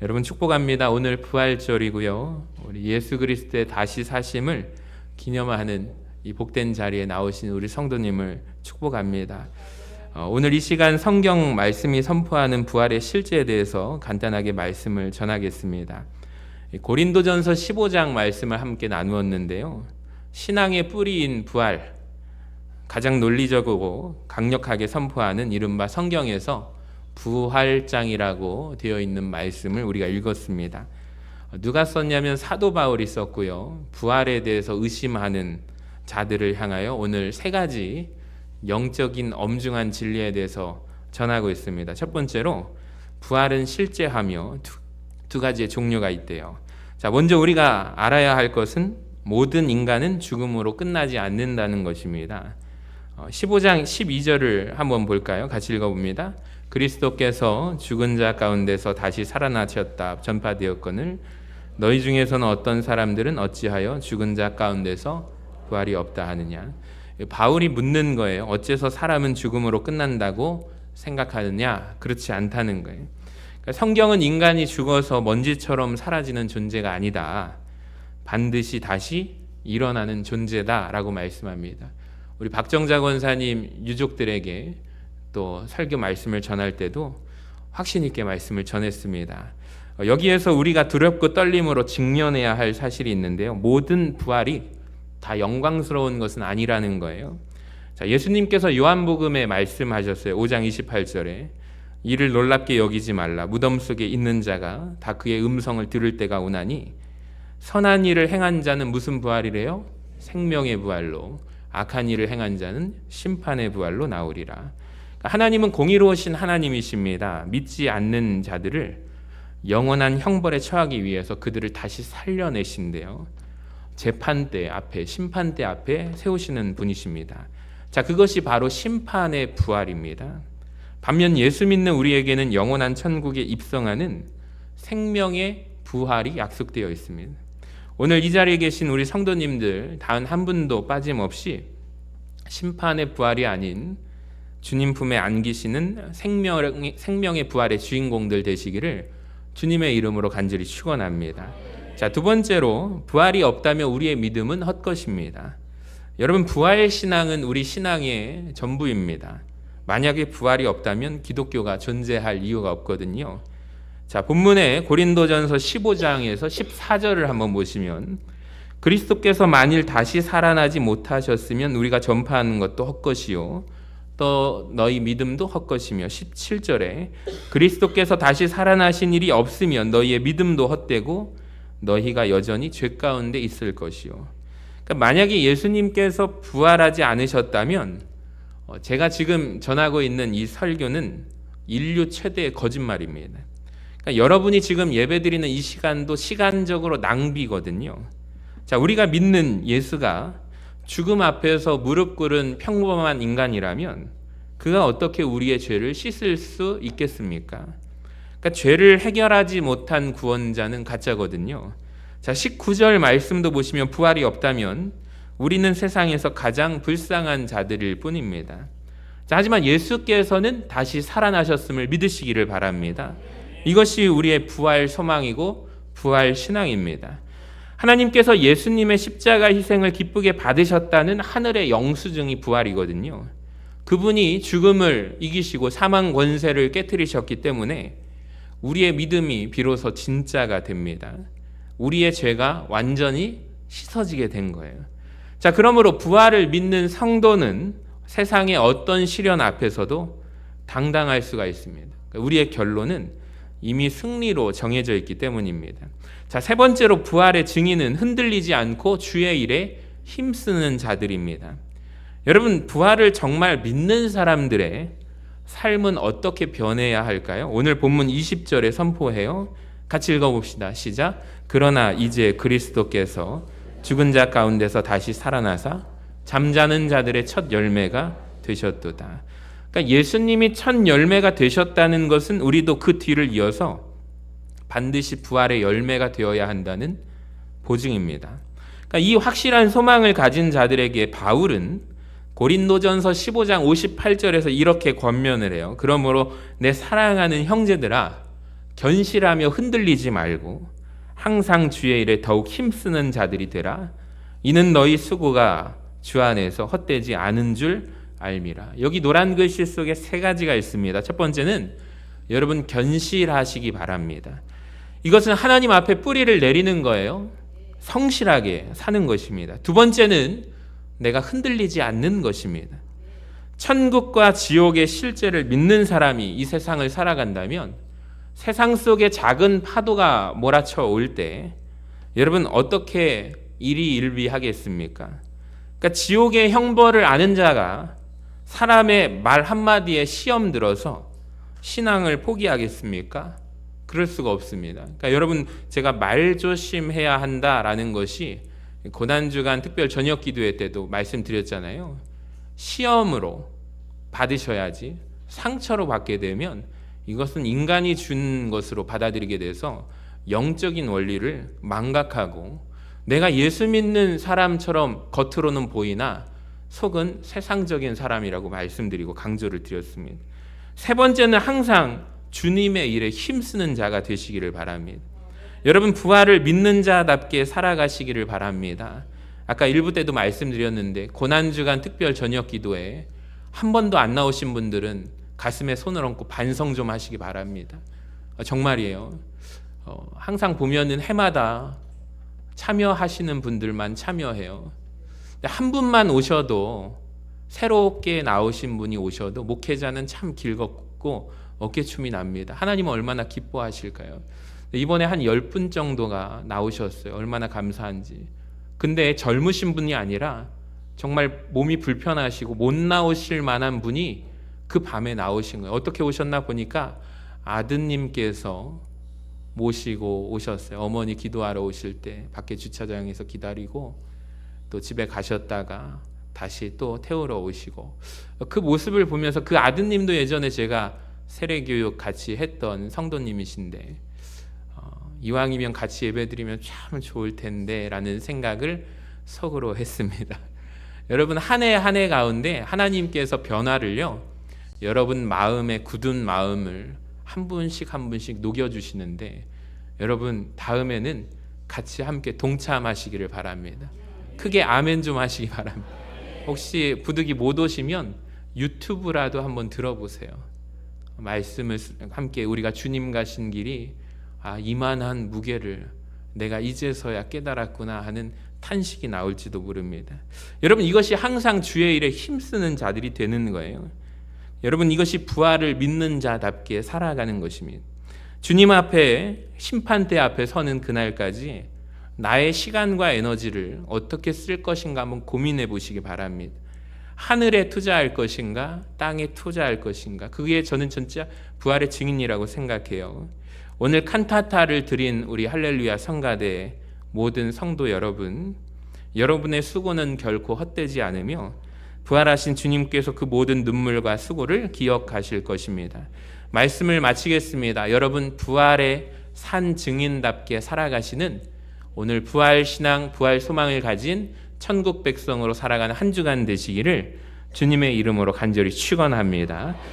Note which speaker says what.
Speaker 1: 여러분 축복합니다. 오늘 부활절이고요. 우리 예수 그리스도의 다시 사심을 기념하는 이 복된 자리에 나오신 우리 성도님을 축복합니다. 오늘 이 시간 성경 말씀이 선포하는 부활의 실제에 대해서 간단하게 말씀을 전하겠습니다. 고린도전서 15장 말씀을 함께 나누었는데요. 신앙의 뿌리인 부활, 가장 논리적이고 강력하게 선포하는 이른바 성경에서 부활장이라고 되어 있는 말씀을 우리가 읽었습니다. 누가 썼냐면 사도 바울이 썼고요. 부활에 대해서 의심하는 자들을 향하여 오늘 세 가지 영적인 엄중한 진리에 대해서 전하고 있습니다. 첫 번째로 부활은 실제하며 두 가지의 종류가 있대요. 자, 먼저 우리가 알아야 할 것은 모든 인간은 죽음으로 끝나지 않는다는 것입니다. 15장 12절을 한번 볼까요? 같이 읽어봅니다. 그리스도께서 죽은 자 가운데서 다시 살아나셨다 전파되었거늘 너희 중에서는 어떤 사람들은 어찌하여 죽은 자 가운데서 부활이 없다 하느냐. 바울이 묻는 거예요. 어째서 사람은 죽음으로 끝난다고 생각하느냐? 그렇지 않다는 거예요. 그러니까 성경은 인간이 죽어서 먼지처럼 사라지는 존재가 아니다. 반드시 다시 일어나는 존재다라고 말씀합니다. 우리 박정자 권사님 유족들에게 또 설교 말씀을 전할 때도 확신 있게 말씀을 전했습니다. 여기에서 우리가 두렵고 떨림으로 직면해야 할 사실이 있는데요. 모든 부활이 다 영광스러운 것은 아니라는 거예요. 자, 예수님께서 요한복음에 말씀하셨어요. 5장 28절에 이를 놀랍게 여기지 말라. 무덤 속에 있는 자가 다 그의 음성을 들을 때가 오나니 선한 일을 행한 자는 무슨 부활이래요? 생명의 부활로, 악한 일을 행한 자는 심판의 부활로 나오리라. 하나님은 공의로우신 하나님이십니다. 믿지 않는 자들을 영원한 형벌에 처하기 위해서 그들을 다시 살려내신대요. 재판대 앞에, 심판대 앞에 세우시는 분이십니다. 자, 그것이 바로 심판의 부활입니다. 반면 예수 믿는 우리에게는 영원한 천국에 입성하는 생명의 부활이 약속되어 있습니다. 오늘 이 자리에 계신 우리 성도님들 단 한 분도 빠짐없이 심판의 부활이 아닌 주님 품에 안기시는 생명의 부활의 주인공들 되시기를 주님의 이름으로 간절히 축원합니다. 자, 두 번째로 부활이 없다면 우리의 믿음은 헛것입니다. 여러분, 부활 신앙은 우리 신앙의 전부입니다. 만약에 부활이 없다면 기독교가 존재할 이유가 없거든요. 자, 본문에 고린도전서 15장에서 14절을 한번 보시면 그리스도께서 만일 다시 살아나지 못하셨으면 우리가 전파하는 것도 헛것이요 또 너희 믿음도 헛것이며 17절에 그리스도께서 다시 살아나신 일이 없으면 너희의 믿음도 헛되고 너희가 여전히 죄 가운데 있을 것이요. 그러니까 만약에 예수님께서 부활하지 않으셨다면 제가 지금 전하고 있는 이 설교는 인류 최대의 거짓말입니다. 그러니까 여러분이 지금 예배드리는 이 시간도 시간적으로 낭비거든요. 자, 우리가 믿는 예수가 죽음 앞에서 무릎 꿇은 평범한 인간이라면 그가 어떻게 우리의 죄를 씻을 수 있겠습니까? 그러니까 죄를 해결하지 못한 구원자는 가짜거든요. 자, 19절 말씀도 보시면 부활이 없다면 우리는 세상에서 가장 불쌍한 자들일 뿐입니다. 자, 하지만 예수께서는 다시 살아나셨음을 믿으시기를 바랍니다. 이것이 우리의 부활 소망이고 부활 신앙입니다. 하나님께서 예수님의 십자가 희생을 기쁘게 받으셨다는 하늘의 영수증이 부활이거든요. 그분이 죽음을 이기시고 사망 권세를 깨뜨리셨기 때문에 우리의 믿음이 비로소 진짜가 됩니다. 우리의 죄가 완전히 씻어지게 된 거예요. 자, 그러므로 부활을 믿는 성도는 세상의 어떤 시련 앞에서도 당당할 수가 있습니다. 우리의 결론은 이미 승리로 정해져 있기 때문입니다. 자, 세 번째로 부활의 증인은 흔들리지 않고 주의 일에 힘쓰는 자들입니다. 여러분, 부활을 정말 믿는 사람들의 삶은 어떻게 변해야 할까요? 오늘 본문 20절에 선포해요. 같이 읽어봅시다. 시작. 그러나 이제 그리스도께서 죽은 자 가운데서 다시 살아나사 잠자는 자들의 첫 열매가 되셨도다. 그러니까 예수님이 첫 열매가 되셨다는 것은 우리도 그 뒤를 이어서 반드시 부활의 열매가 되어야 한다는 보증입니다. 그러니까 이 확실한 소망을 가진 자들에게 바울은 고린도전서 15장 58절에서 이렇게 권면을 해요. 그러므로 내 사랑하는 형제들아, 견실하며 흔들리지 말고 항상 주의 일에 더욱 힘쓰는 자들이 되라. 이는 너희 수고가 주 안에서 헛되지 않은 줄 알미라. 여기 노란 글씨 속에 세 가지가 있습니다. 첫 번째는 여러분 견실하시기 바랍니다. 이것은 하나님 앞에 뿌리를 내리는 거예요. 성실하게 사는 것입니다. 두 번째는 내가 흔들리지 않는 것입니다. 천국과 지옥의 실제를 믿는 사람이 이 세상을 살아간다면 세상 속에 작은 파도가 몰아쳐 올 때 여러분 어떻게 일희일비하겠습니까? 그러니까 지옥의 형벌을 아는 자가 사람의 말 한마디에 시험 들어서 신앙을 포기하겠습니까? 그럴 수가 없습니다. 그러니까 여러분 제가 말조심해야 한다라는 것이 고난주간 특별 저녁 기도회 때도 말씀드렸잖아요. 시험으로 받으셔야지 상처로 받게 되면 이것은 인간이 준 것으로 받아들이게 돼서 영적인 원리를 망각하고 내가 예수 믿는 사람처럼 겉으로는 보이나 속은 세상적인 사람이라고 말씀드리고 강조를 드렸습니다. 세 번째는 항상 주님의 일에 힘쓰는 자가 되시기를 바랍니다. 여러분 부활을 믿는 자답게 살아가시기를 바랍니다. 아까 1부 때도 말씀드렸는데 고난주간 특별 저녁 기도에 한 번도 안 나오신 분들은 가슴에 손을 얹고 반성 좀 하시기 바랍니다. 정말이에요. 항상 보면은 해마다 참여하시는 분들만 참여해요. 한 분만 오셔도 새롭게 나오신 분이 오셔도 목회자는 참 길겁고 어깨춤이 납니다. 하나님은 얼마나 기뻐하실까요? 이번에 한 10분 정도가 나오셨어요. 얼마나 감사한지. 근데 젊으신 분이 아니라 정말 몸이 불편하시고 못 나오실 만한 분이 그 밤에 나오신 거예요. 어떻게 오셨나 보니까 아드님께서 모시고 오셨어요. 어머니 기도하러 오실 때 밖에 주차장에서 기다리고 또 집에 가셨다가 다시 또 태우러 오시고 그 모습을 보면서 그 아드님도 예전에 제가 세례교육 같이 했던 성도님이신데 이왕이면 같이 예배드리면 참 좋을 텐데 라는 생각을 속으로 했습니다. 여러분 한 해 한 해 가운데 하나님께서 변화를요 여러분 마음의 굳은 마음을 한 분씩 한 분씩 녹여주시는데 여러분 다음에는 같이 함께 동참하시기를 바랍니다. 크게 아멘 좀 하시기 바랍니다. 혹시 부득이 못 오시면 유튜브라도 한번 들어보세요. 말씀을 함께 우리가 주님 가신 길이 이만한 무게를 내가 이제서야 깨달았구나 하는 탄식이 나올지도 모릅니다. 여러분 이것이 항상 주의 일에 힘쓰는 자들이 되는 거예요. 여러분 이것이 부활을 믿는 자답게 살아가는 것입니다. 주님 앞에 심판대 앞에 서는 그날까지 나의 시간과 에너지를 어떻게 쓸 것인가 한번 고민해 보시기 바랍니다. 하늘에 투자할 것인가 땅에 투자할 것인가 그게 저는 진짜 부활의 증인이라고 생각해요. 오늘 칸타타를 드린 우리 할렐루야 성가대 모든 성도 여러분, 여러분의 수고는 결코 헛되지 않으며 부활하신 주님께서 그 모든 눈물과 수고를 기억하실 것입니다. 말씀을 마치겠습니다. 여러분 부활의 산 증인답게 살아가시는 오늘 부활 신앙, 부활 소망을 가진 천국 백성으로 살아가는 한 주간 되시기를 주님의 이름으로 간절히 축원합니다.